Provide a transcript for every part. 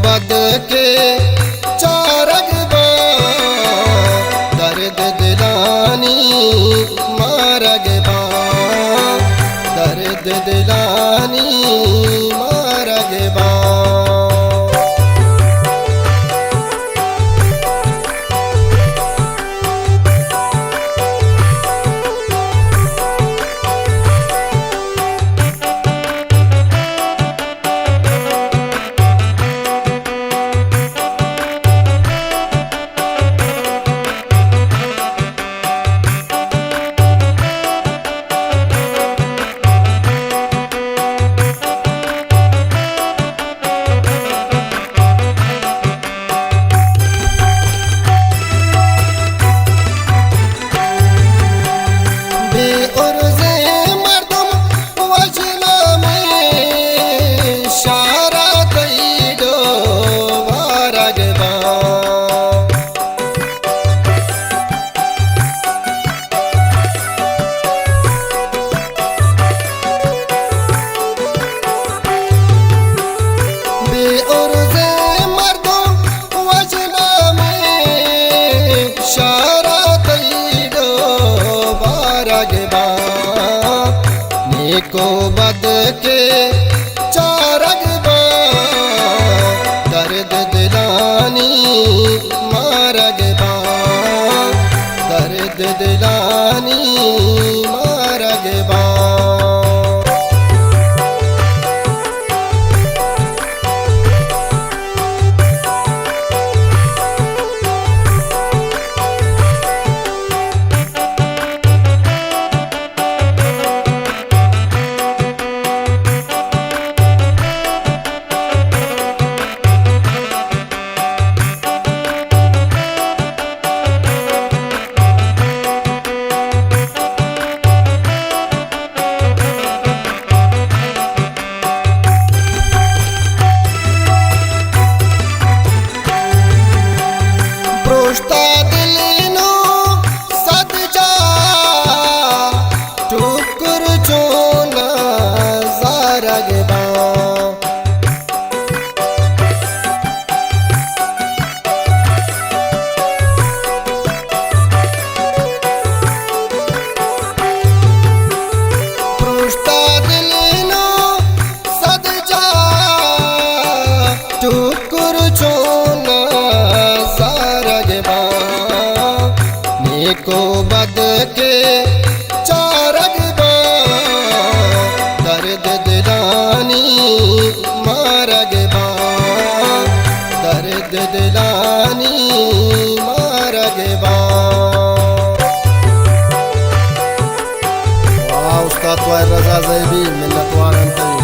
बद के चारग दर्द दिलानी मारग दर्द दिलानी मारग को बद के चारग दर्द दिलानी मारग दर्द दिलानी मारग को बद के चारग दर्द दिलानी मारग दर्द दिलानी मारग उस्ताद वाहिद रजा ज़ैबी मिन्नतवार अंतरी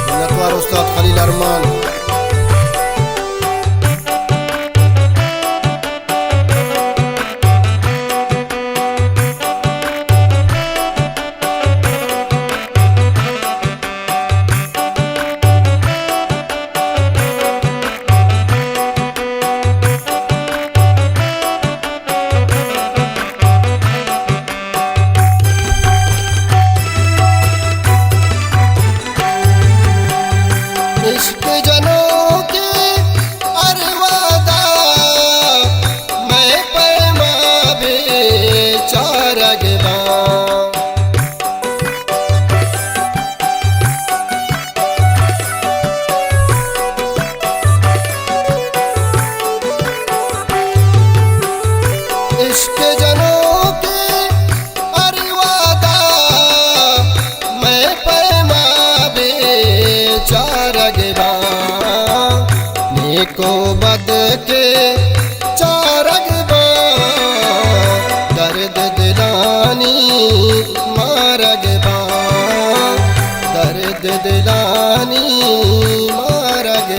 मिन्नतवार उस्ताद खलील अरमान इश्क जनों के अरवादा मैं पैमा बेचारग इश्क जनों के अरवादा मैं पैमा बेचारग को बद के चारग दर्द दिलानी मारग दर्द दिलानी मारग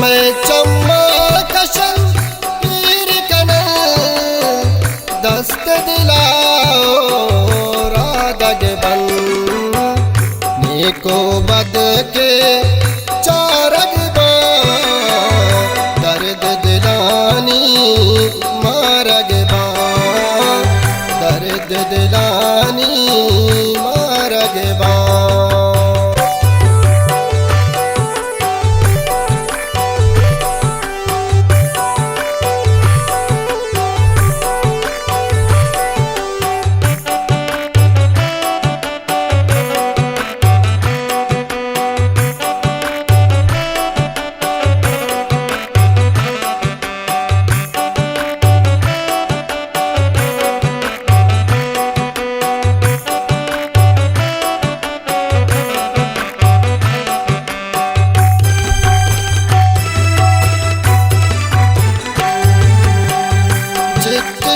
मैं चम्मकशन पीर कनल दस्त दिलाओ रादग बन नेको बद के चारग दर्द दिलानी मारग दर्द दिलानी मारग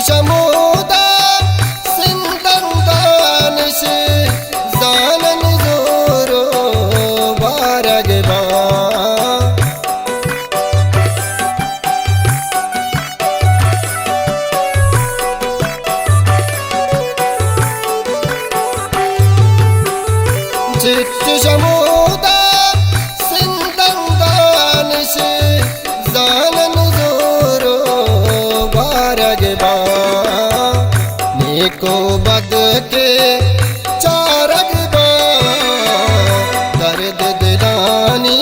शमूदा सिंदंदान से जानन जोरो बारग जित शमूदा सिंदंदान से जानन जोरो बारग नेको बद के चारग दर्द दिलानी